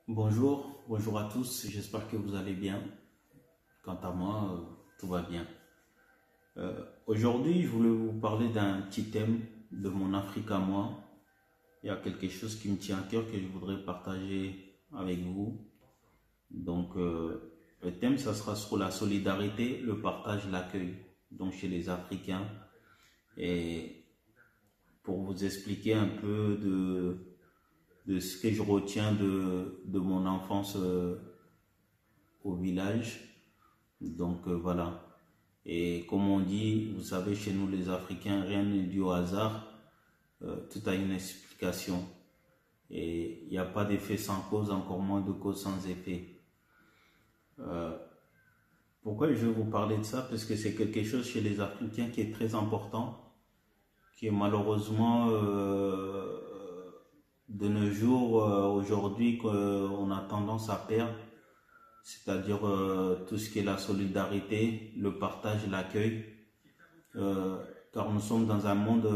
Bonjour à tous, j'espère que vous allez bien. Quant à moi, tout va bien. Aujourd'hui, je voulais vous parler d'un petit thème de mon Afrique à moi. Il y a quelque chose qui me tient à cœur que je voudrais partager avec vous. Donc, le thème, ça sera sur la solidarité, le partage, l'accueil, donc chez les Africains. Et pour vous expliquer un peu de ce que je retiens de mon enfance au village. Donc voilà. Et comme on dit, vous savez, chez nous les Africains, rien n'est dû au hasard, tout a une explication. Et il n'y a pas d'effet sans cause, encore moins de cause sans effet. Pourquoi je vais vous parler de ça? Parce que c'est quelque chose chez les Africains qui est très important, qui est malheureusement de nos jours, aujourd'hui, qu'on a tendance à perdre. C'est-à-dire tout ce qui est la solidarité, le partage, l'accueil, car nous sommes dans un monde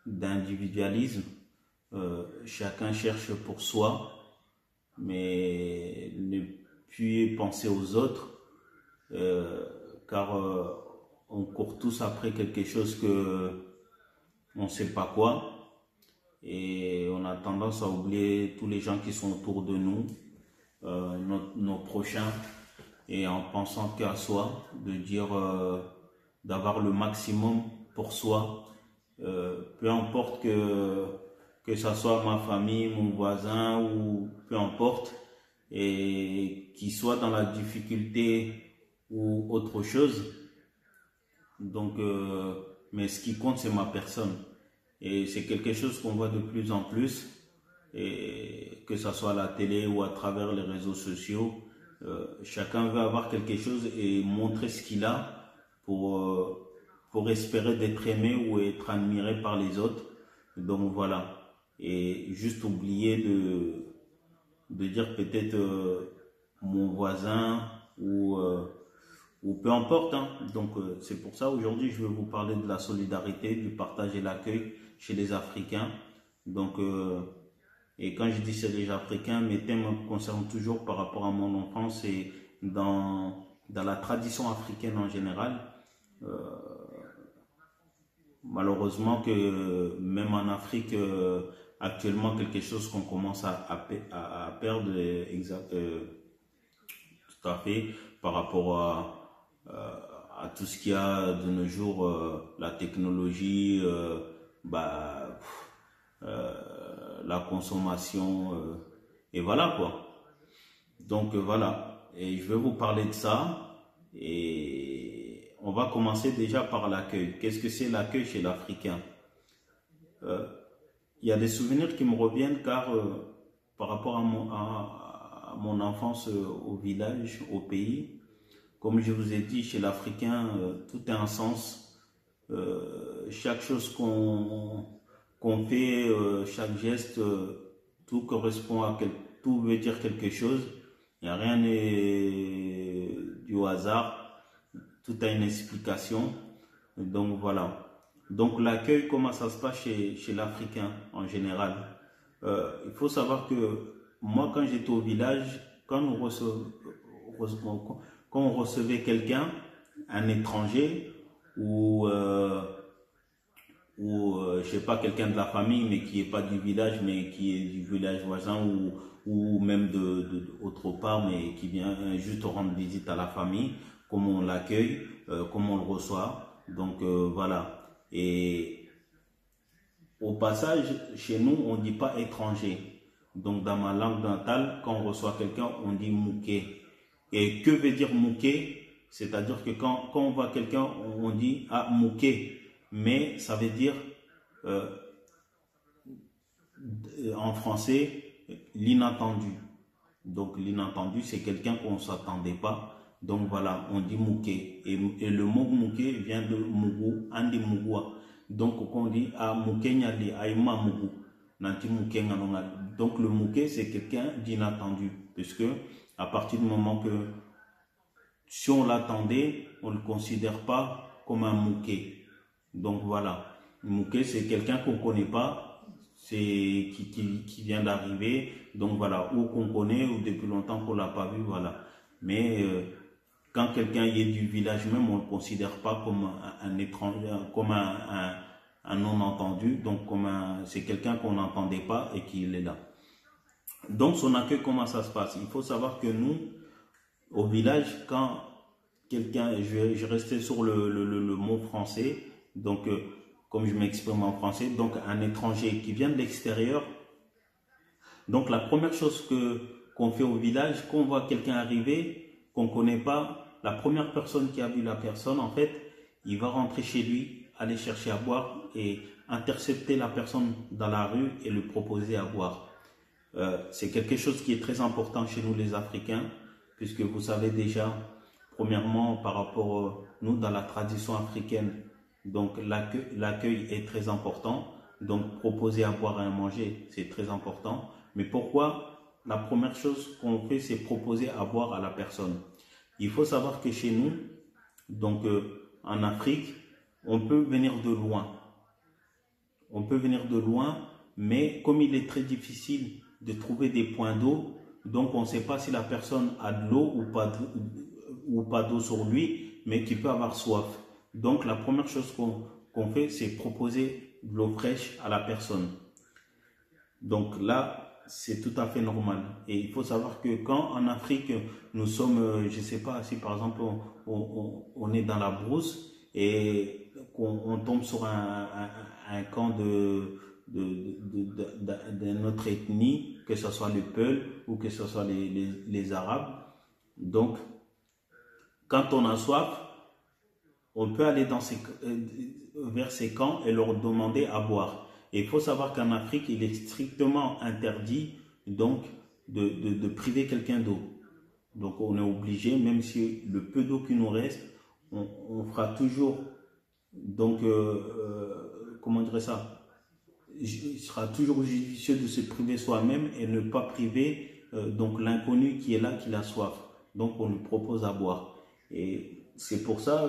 d'individualisme. Chacun cherche pour soi, mais ne plus penser aux autres, car on court tous après quelque chose que on ne sait pas quoi, et on a tendance à oublier tous les gens qui sont autour de nous, nos prochains, et en pensant qu'à soi, de dire d'avoir le maximum pour soi, peu importe que ça soit ma famille, mon voisin ou peu importe, et qu'il soit dans la difficulté ou autre chose. Donc, mais ce qui compte, c'est ma personne. Et c'est quelque chose qu'on voit de plus en plus, et que ce soit à la télé ou à travers les réseaux sociaux. Chacun veut avoir quelque chose et montrer ce qu'il a pour espérer d'être aimé ou être admiré par les autres. Donc voilà. Et juste oublier de dire peut-être mon voisin ou peu importe, hein. Donc c'est pour ça aujourd'hui je vais vous parler de la solidarité, du partage et l'accueil chez les Africains. Donc et quand je dis chez les Africains, mes thèmes me concernent toujours par rapport à mon enfance et dans la tradition africaine en général. Malheureusement que même en Afrique, actuellement, quelque chose qu'on commence à perdre, tout à fait, par rapport à tout ce qu'il y a de nos jours, la technologie, la consommation, et voilà quoi. Donc voilà, et je vais vous parler de ça, et on va commencer déjà par l'accueil. Qu'est-ce que c'est l'accueil chez l'Africain? Il y a des souvenirs qui me reviennent car par rapport à mon enfance au village, au pays, comme je vous ai dit, chez l'Africain, tout est un sens. Chaque chose qu'on fait, chaque geste, tout correspond tout veut dire quelque chose. Il n'y a rien du hasard. Tout a une explication. Donc voilà. Donc l'accueil, comment ça se passe chez l'Africain en général? Il faut savoir que moi, quand j'étais au village, quand on recevait quelqu'un, un étranger, je sais pas, quelqu'un de la famille, mais qui est pas du village, mais qui est du village voisin ou même autre part, mais qui vient juste rendre visite à la famille, comment on l'accueille, comment on le reçoit. Donc voilà. Et au passage, chez nous, on dit pas étranger. Donc dans ma langue natale, quand on reçoit quelqu'un, on dit mouké. Et que veut dire mouké? C'est-à-dire que quand on voit quelqu'un, on dit ah mouké. Mais ça veut dire en français l'inattendu. Donc l'inattendu, c'est quelqu'un qu'on ne s'attendait pas. Donc voilà, on dit mouké. Et le mot mouké vient de mougou, andi mougua. Donc quand on dit ah mouké nyali, aïma mougou, nanti mouké nganonga. Donc le mouké, c'est quelqu'un d'inattendu. Puisque à partir du moment que si on l'attendait, on ne le considère pas comme un mouké. Donc voilà, mouké, c'est quelqu'un qu'on ne connaît pas. qui vient d'arriver, donc voilà, ou qu'on connaît, ou depuis longtemps qu'on l'a pas vu, voilà. Mais quand quelqu'un y est du village même, on ne le considère pas comme un étranger, comme un non-entendu, donc c'est quelqu'un qu'on n'entendait pas et qui est là. Donc son accueil, comment ça se passe? Il faut savoir que nous, au village, quand quelqu'un, je restais sur le mot français, donc comme je m'exprime en français, donc un étranger qui vient de l'extérieur, donc la première chose qu'on fait au village, quand on voit quelqu'un arriver, qu'on ne connaît pas, la première personne qui a vu la personne, en fait, il va rentrer chez lui, aller chercher à boire et intercepter la personne dans la rue et lui proposer à boire. C'est quelque chose qui est très important chez nous les Africains, puisque vous savez déjà, premièrement, par rapport nous dans la tradition africaine, donc l'accueil est très important, donc proposer à boire et à manger, c'est très important. Mais pourquoi? La première chose qu'on fait, c'est proposer à boire à la personne. Il faut savoir que chez nous, donc en Afrique, on peut venir de loin. On peut venir de loin, mais comme il est très difficile de trouver des points d'eau, donc on ne sait pas si la personne a de l'eau ou pas d'eau sur lui, mais qui peut avoir soif. Donc la première chose qu'on fait, c'est proposer de l'eau fraîche à la personne. Donc là, c'est tout à fait normal. Et il faut savoir que quand en Afrique, nous sommes, je ne sais pas, si par exemple on est dans la brousse et qu'on tombe sur un camp de notre ethnie, que ce soit les Peuls ou que ce soit les Arabes. Donc, quand on a soif, on peut aller vers ces camps et leur demander à boire. Et il faut savoir qu'en Afrique, il est strictement interdit donc de priver quelqu'un d'eau. Donc on est obligé, même si le peu d'eau qui nous reste, on fera toujours, donc comment dire ça, il sera toujours judicieux de se priver soi-même et ne pas priver donc l'inconnu qui est là, qui a soif. Donc on lui propose à boire. Et c'est pour ça,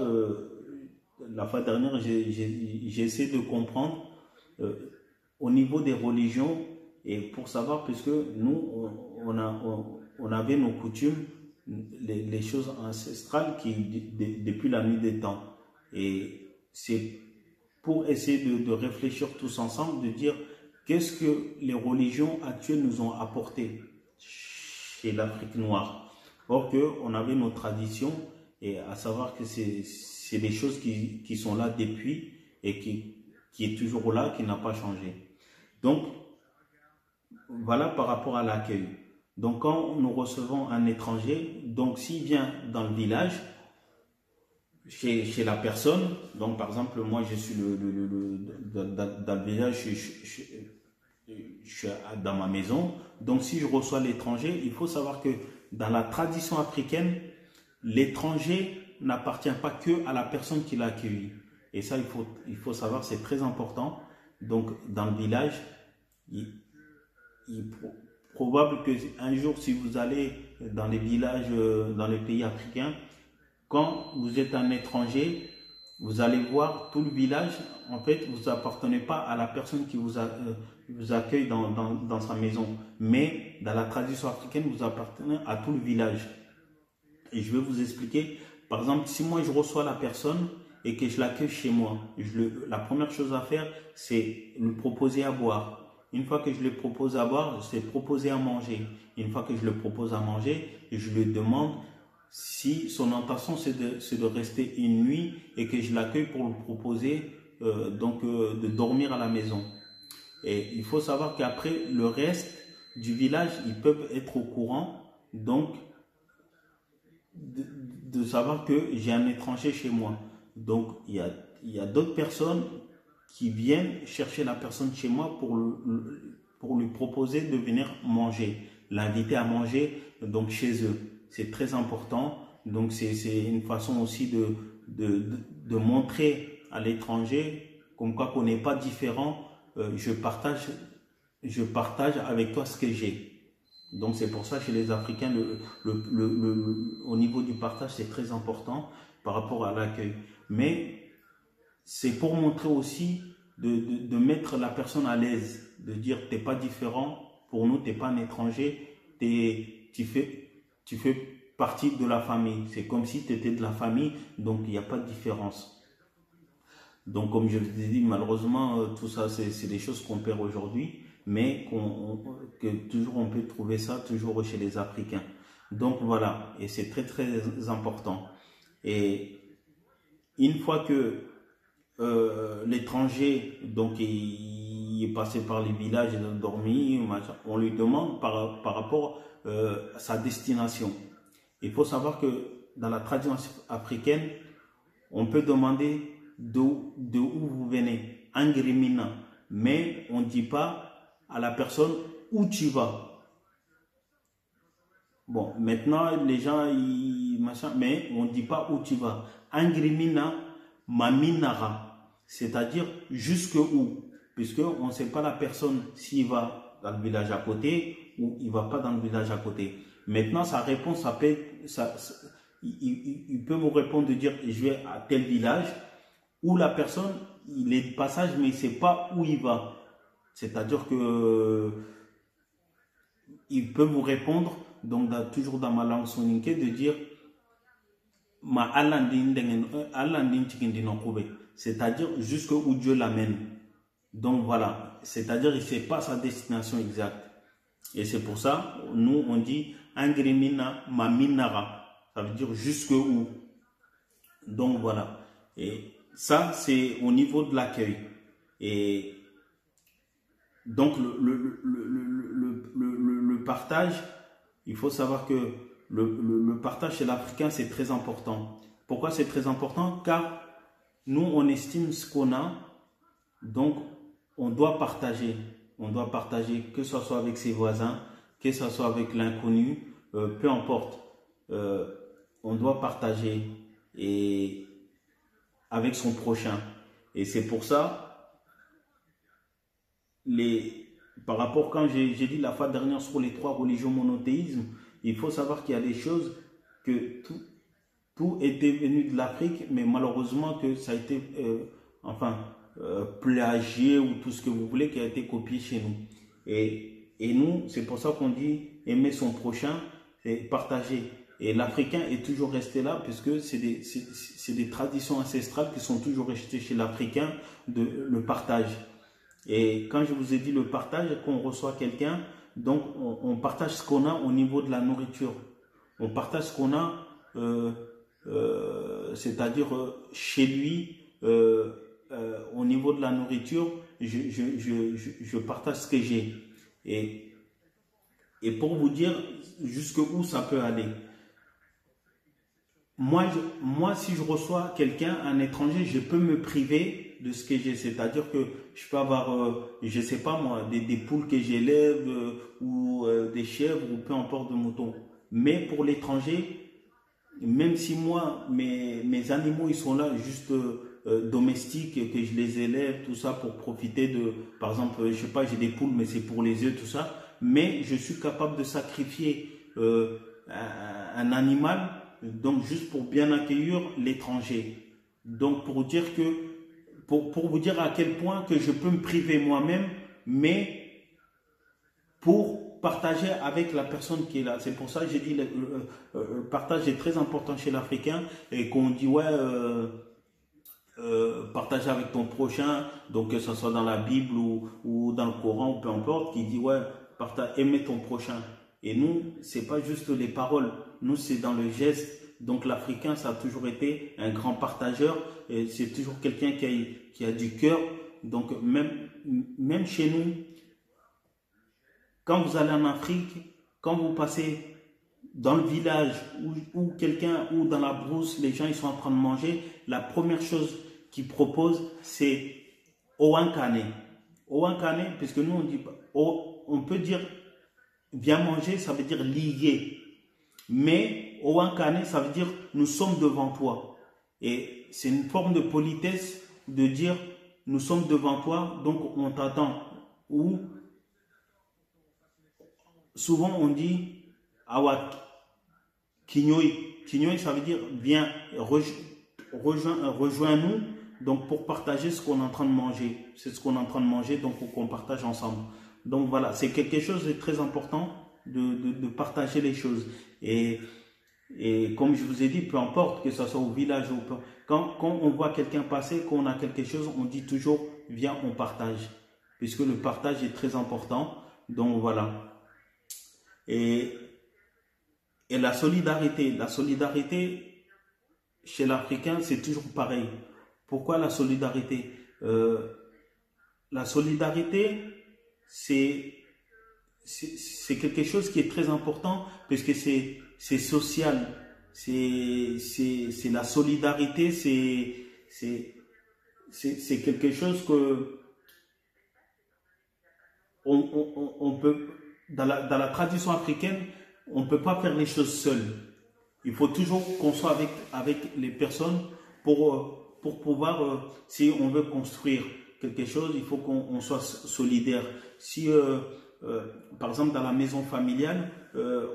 la fois dernière, j'ai essayé de comprendre au niveau des religions, et pour savoir, puisque nous, on avait nos coutumes, les choses ancestrales depuis la nuit des temps. Et c'est pour essayer de réfléchir tous ensemble, de dire qu'est-ce que les religions actuelles nous ont apporté chez l'Afrique noire. Or qu'on avait nos traditions, et à savoir que c'est des choses qui sont là depuis et qui est toujours là, qui n'a pas changé. Donc, voilà par rapport à l'accueil. Donc, quand nous recevons un étranger, donc s'il vient dans le village, chez la personne, donc par exemple, moi je suis dans le village, je suis dans ma maison, donc si je reçois l'étranger, il faut savoir que dans la tradition africaine, l'étranger n'appartient pas que à la personne qui l'a accueilli. Et ça, il faut savoir, c'est très important. Donc, dans le village, il est probable qu'un jour, si vous allez dans les villages, dans les pays africains, quand vous êtes un étranger, vous allez voir tout le village, en fait, vous n'appartenez pas à la personne qui vous accueille dans sa maison. Mais dans la tradition africaine, vous appartenez à tout le village. Et je vais vous expliquer. Par exemple, si moi je reçois la personne et que je l'accueille chez moi, la première chose à faire, c'est lui proposer à boire. Une fois que je lui propose à boire, c'est proposer à manger. Une fois que je le propose à manger, je lui demande si son intention c'est de rester une nuit et que je l'accueille pour lui proposer de dormir à la maison. Et il faut savoir qu'après, le reste du village, ils peuvent être au courant, donc de savoir que j'ai un étranger chez moi. Donc, il y a d'autres personnes qui viennent chercher la personne chez moi pour lui proposer de venir manger, l'inviter à manger donc chez eux. C'est très important. Donc, c'est une façon aussi de montrer à l'étranger comme quoi qu'on n'est pas différent. Je partage avec toi ce que j'ai. Donc c'est pour ça chez les Africains, au niveau du partage, c'est très important par rapport à l'accueil. Mais c'est pour montrer aussi de mettre la personne à l'aise. de dire t'es pas différent, pour nous t'es pas un étranger, tu fais partie de la famille. C'est comme si tu étais de la famille, donc il n'y a pas de différence. Donc comme je vous ai dit, malheureusement, tout ça c'est des choses qu'on perd aujourd'hui, mais que toujours on peut trouver ça toujours chez les Africains. Donc voilà, et c'est très très important. Et une fois que l'étranger, donc il est passé par les villages, il a dormi, on lui demande par rapport à sa destination. Il faut savoir que dans la tradition africaine, on peut demander de où vous venez, Angrimina, mais on ne dit pas à la personne où tu vas. Bon, maintenant, les gens, mais on ne dit pas où tu vas. Angrimina, maminara, c'est-à-dire jusque où, puisqu'on ne sait pas la personne s'il va dans le village à côté ou il ne va pas dans le village à côté. Maintenant, sa réponse, il peut me répondre de dire je vais à tel village, où la personne, il est de passage, mais il ne sait pas où il va. C'est-à-dire que il peut vous répondre, donc toujours dans ma langue soninké, de dire c'est-à-dire jusqu'où Dieu l'amène. Donc voilà, c'est-à-dire il ne sait pas sa destination exacte. Et c'est pour ça, nous on dit Angrimina Maminara, ça veut dire jusqu'où. Donc voilà, et ça c'est au niveau de l'accueil. Et donc le partage, il faut savoir que le partage chez l'Africain c'est très important. Pourquoi c'est très important? Car nous on estime ce qu'on a, donc on doit partager. On doit partager, que ce soit avec ses voisins, que ce soit avec l'inconnu, peu importe. On doit partager et avec son prochain. Et c'est pour ça, par rapport quand j'ai dit la fois dernière sur les 3 religions monothéismes, il faut savoir qu'il y a des choses que tout était venu de l'Afrique, mais malheureusement que ça a été, plagié ou tout ce que vous voulez qui a été copié chez nous. Et nous, c'est pour ça qu'on dit aimer son prochain, c'est partager. Et l'Africain est toujours resté là, puisque c'est des traditions ancestrales qui sont toujours restées chez l'Africain, le partage. Et quand je vous ai dit le partage, quand on reçoit quelqu'un, donc on partage ce qu'on a au niveau de la nourriture. On partage ce qu'on a, c'est-à-dire chez lui, au niveau de la nourriture, je partage ce que j'ai. Et pour vous dire jusqu'où ça peut aller. Moi, si je reçois quelqu'un, un étranger, je peux me priver de ce que j'ai. C'est-à-dire que je peux avoir, je sais pas moi, des poules que j'élève ou des chèvres ou peu importe de moutons. Mais pour l'étranger, même si moi, mes animaux, ils sont là juste domestiques, que je les élève, tout ça pour profiter de, par exemple, je sais pas, j'ai des poules, mais c'est pour les œufs, tout ça. Mais je suis capable de sacrifier un animal, donc juste pour bien accueillir l'étranger. Donc pour dire que, pour vous dire à quel point que je peux me priver moi-même, mais pour partager avec la personne qui est là. C'est pour ça que j'ai dit le partage est très important chez l'Africain et qu'on dit ouais, partager avec ton prochain, donc que ce soit dans la Bible ou dans le Coran ou peu importe, qui dit ouais, aimer ton prochain. Et nous, c'est pas juste les paroles, nous c'est dans le geste. Donc l'Africain, ça a toujours été un grand partageur et c'est toujours quelqu'un qui a du cœur. Donc même chez nous, quand vous allez en Afrique, quand vous passez dans le village ou quelqu'un ou dans la brousse, les gens ils sont en train de manger, la première chose qu'ils proposent c'est Owankane. Owankane, puisque nous on dit, on peut dire viens manger, ça veut dire lier. Mais Owankane, ça veut dire nous sommes devant toi. Et c'est une forme de politesse de dire nous sommes devant toi, donc on t'attend. Ou souvent on dit Awak Kinyoy. Kinyoy, ça veut dire viens, rejoins-nous. donc pour partager ce qu'on est en train de manger. C'est ce qu'on est en train de manger, donc pour qu'on partage ensemble. Donc voilà, c'est quelque chose de très important de partager les choses. Et comme je vous ai dit, peu importe que ce soit au village ou pas, quand on voit quelqu'un passer, qu'on a quelque chose, on dit toujours, viens, on partage. Puisque le partage est très important. Donc voilà. Et la solidarité chez l'Africain, c'est toujours pareil. Pourquoi la solidarité? La solidarité, c'est quelque chose qui est très important puisque c'est social. C'est la solidarité, c'est quelque chose que on peut, dans la tradition africaine, on ne peut pas faire les choses seul. Il faut toujours qu'on soit avec les personnes pour pouvoir, si on veut construire quelque chose, il faut qu'on soit solidaire. Si, par exemple, dans la maison familiale,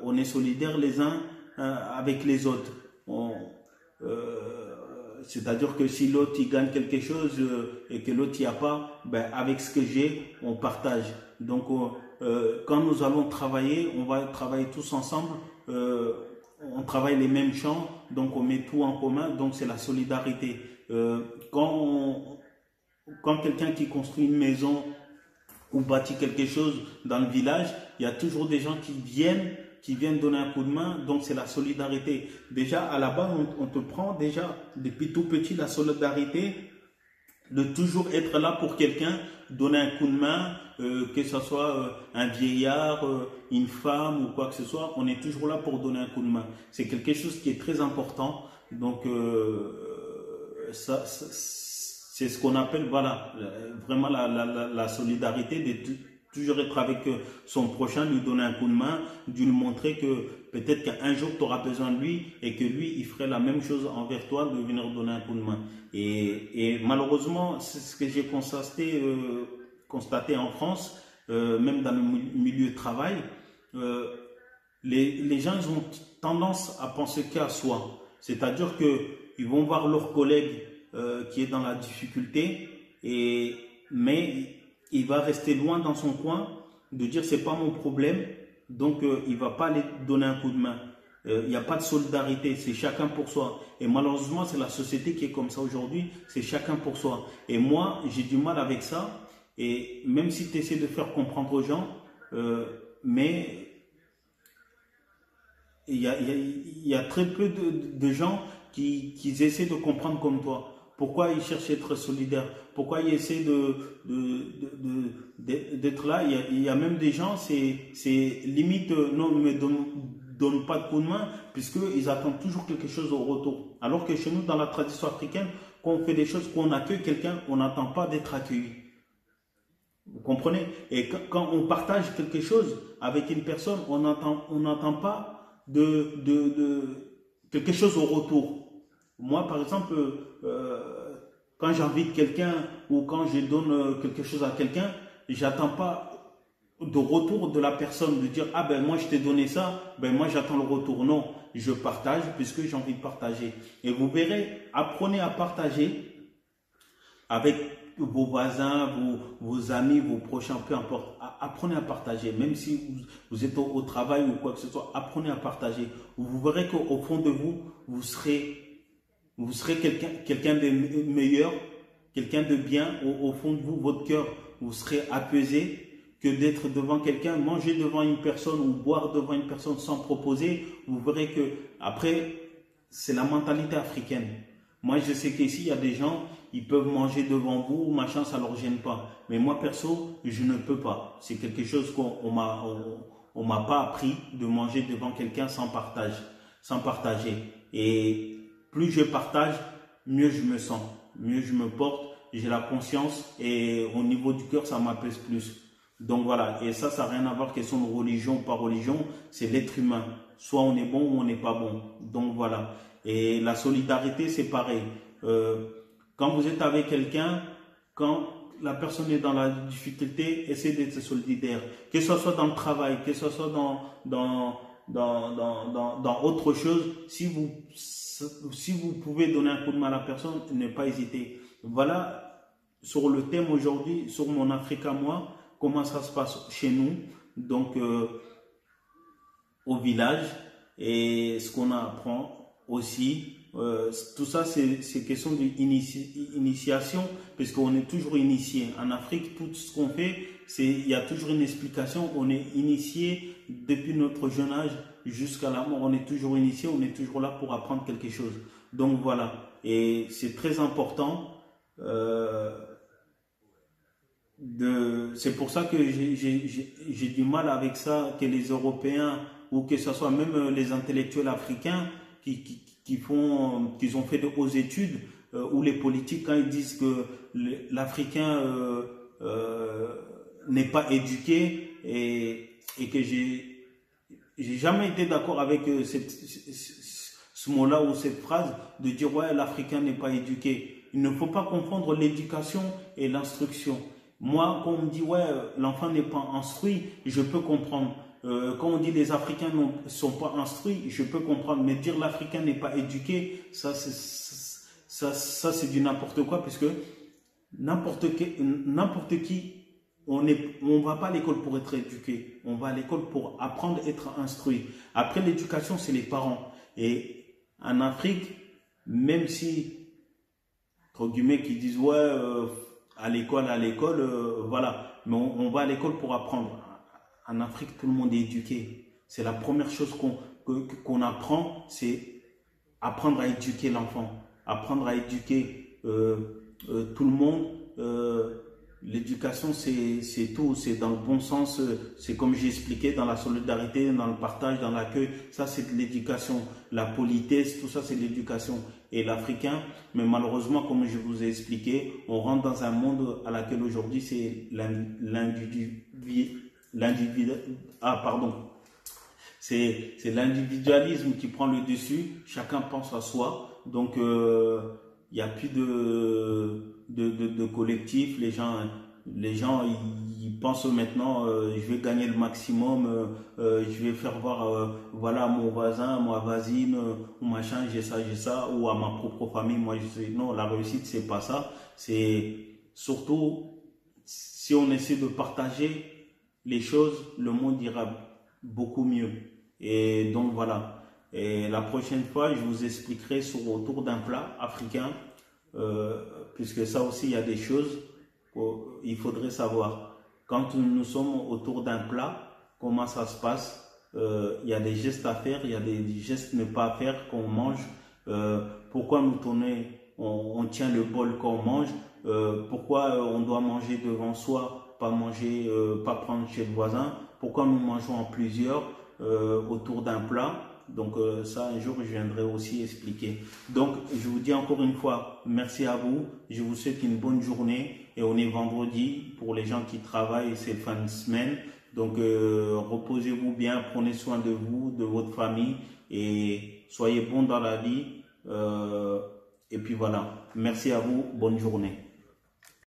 on est solidaire les uns avec les autres. C'est-à-dire que si l'autre il gagne quelque chose et que l'autre n'y a pas, ben, avec ce que j'ai, on partage. Donc, quand nous allons travailler, on va travailler tous ensemble. On travaille les mêmes champs, donc on met tout en commun, donc c'est la solidarité. Quand quelqu'un qui construit une maison ou bâtit quelque chose dans le village, il y a toujours des gens qui viennent donner un coup de main, donc c'est la solidarité. Déjà, à la base, on te prend déjà, depuis tout petit, la solidarité, de toujours être là pour quelqu'un, donner un coup de main, que ce soit un vieillard, une femme ou quoi que ce soit, on est toujours là pour donner un coup de main. C'est quelque chose qui est très important. Donc, c'est ce qu'on appelle, voilà, vraiment la solidarité, de toujours être avec son prochain, lui donner un coup de main, de lui montrer que peut-être qu'un jour tu auras besoin de lui et que lui, il ferait la même chose envers toi, de venir donner un coup de main. Et malheureusement, c'est ce que j'ai constaté en France, même dans le milieu de travail, les gens ils ont tendance à penser qu'à soi. C'est-à-dire qu'ils vont voir leur collègue qui est dans la difficulté, mais il va rester loin dans son coin, de dire c'est pas mon problème, donc il va pas aller donner un coup de main. Il n'y a pas de solidarité, c'est chacun pour soi. Et malheureusement, c'est la société qui est comme ça aujourd'hui, c'est chacun pour soi. Et moi, j'ai du mal avec ça. Et même si tu essaies de faire comprendre aux gens, mais il y a très peu de gens qui essaient de comprendre comme toi. Pourquoi ils cherchent à être solidaires? Pourquoi ils essaient d'être là? Il y a même des gens, c'est limite, non, ne me donne pas de coup de main, puisqu'ils attendent toujours quelque chose au retour. Alors que chez nous, dans la tradition africaine, quand on fait des choses, qu'on accueille quelqu'un, on n'attend pas d'être accueilli. Vous comprenez? Et quand on partage quelque chose avec une personne, on n'entend pas quelque chose au retour. Moi, par exemple, quand j'invite quelqu'un ou quand je donne quelque chose à quelqu'un, j'attends pas de retour de la personne, de dire ah ben moi je t'ai donné ça, ben moi j'attends le retour. Non, je partage puisque j'ai envie de partager. Et vous verrez, apprenez à partager avec vos voisins, vos amis, vos prochains, peu importe. Apprenez à partager, même si vous êtes au travail ou quoi que ce soit, apprenez à partager. Vous verrez qu'au fond de vous, vous serez quelqu'un de meilleur, quelqu'un de bien. Au fond de vous, votre cœur, vous serez apaisé, que d'être devant quelqu'un, manger devant une personne ou boire devant une personne sans proposer. Vous verrez que après, c'est la mentalité africaine. Moi, je sais qu'ici, il y a des gens, ils peuvent manger devant vous, machin, ça leur gêne pas. Mais moi, perso, je ne peux pas. C'est quelque chose qu'on m'a pas appris, de manger devant quelqu'un sans partager. Et plus je partage, mieux je me sens, mieux je me porte, j'ai la conscience et au niveau du cœur, ça m'apaise plus. Donc voilà, et ça n'a rien à voir question de religion ou pas religion, c'est l'être humain. Soit on est bon ou on n'est pas bon. Donc voilà. Et la solidarité, c'est pareil. Quand vous êtes avec quelqu'un, quand la personne est dans la difficulté, essayez d'être solidaire. Que ce soit dans le travail, que ce soit dans autre chose, si vous pouvez donner un coup de main à la personne, ne pas hésiter. voilà sur le thème aujourd'hui, sur mon Afrique à moi, comment ça se passe chez nous, donc au village, et ce qu'on apprend aussi. Tout ça, c'est question d'initiation, puisqu'on est toujours initié. En Afrique, tout ce qu'on fait, il y a toujours une explication. On est initié depuis notre jeune âge jusqu'à la mort. On est toujours initié, on est toujours là pour apprendre quelque chose. Donc voilà, et c'est très important. C'est pour ça que j'ai du mal avec ça, que les Européens ou que ce soit même les intellectuels africains qui ont fait de hautes études, ou les politiques, quand ils disent que l'Africain n'est pas éduqué, et que j'ai jamais été d'accord avec ce mot-là ou cette phrase de dire ouais, l'Africain n'est pas éduqué. Il ne faut pas confondre l'éducation et l'instruction. Moi, quand on me dit ouais, l'enfant n'est pas instruit, je peux comprendre. Quand on dit les Africains ne sont pas instruits, je peux comprendre. Mais dire l'Africain n'est pas éduqué, ça c'est du n'importe quoi, puisque n'importe qui, on va pas à l'école pour être éduqué, on va à l'école pour apprendre à être instruit. Après, l'éducation, c'est les parents. Et en Afrique, même si, entre guillemets, qui disent ouais, à l'école, voilà, mais on va à l'école pour apprendre. En Afrique, tout le monde est éduqué. C'est la première chose qu'on apprend, c'est apprendre à éduquer l'enfant, apprendre à éduquer tout le monde. L'éducation, c'est tout, c'est dans le bon sens, c'est comme j'ai expliqué, dans la solidarité, dans le partage, dans l'accueil. Ça, c'est de l'éducation. La politesse, tout ça, c'est de l'éducation. Et l'Africain, mais malheureusement, comme je vous ai expliqué, on rentre dans un monde à laquelle aujourd'hui, c'est c'est l'individualisme qui prend le dessus. Chacun pense à soi. Donc, il n'y a plus de collectif. Les gens ils pensent maintenant, je vais gagner le maximum, je vais faire voir, voilà, mon voisin, ma voisine, ou machin, j'ai ça, ou à ma propre famille, moi je sais. Non, la réussite, c'est pas ça. C'est surtout, si on essaie de partager les choses, le monde ira beaucoup mieux. Et donc voilà. Et la prochaine fois, je vous expliquerai autour d'un plat africain, puisque ça aussi, il y a des choses qu'il faudrait savoir. Quand nous sommes autour d'un plat, comment ça se passe? Il y a des gestes à faire, il y a des gestes ne pas à faire quand on mange. Pourquoi nous tourner, on tient le bol quand on mange? Pourquoi on doit manger devant soi, pas prendre chez le voisin? Pourquoi nous mangeons en plusieurs autour d'un plat? Donc ça, un jour, je viendrai aussi expliquer. Donc, je vous dis encore une fois, merci à vous. Je vous souhaite une bonne journée. Et on est vendredi. Pour les gens qui travaillent, c'est fin de semaine. Donc, reposez-vous bien, prenez soin de vous, de votre famille. Et soyez bons dans la vie. Et puis voilà. Merci à vous. Bonne journée.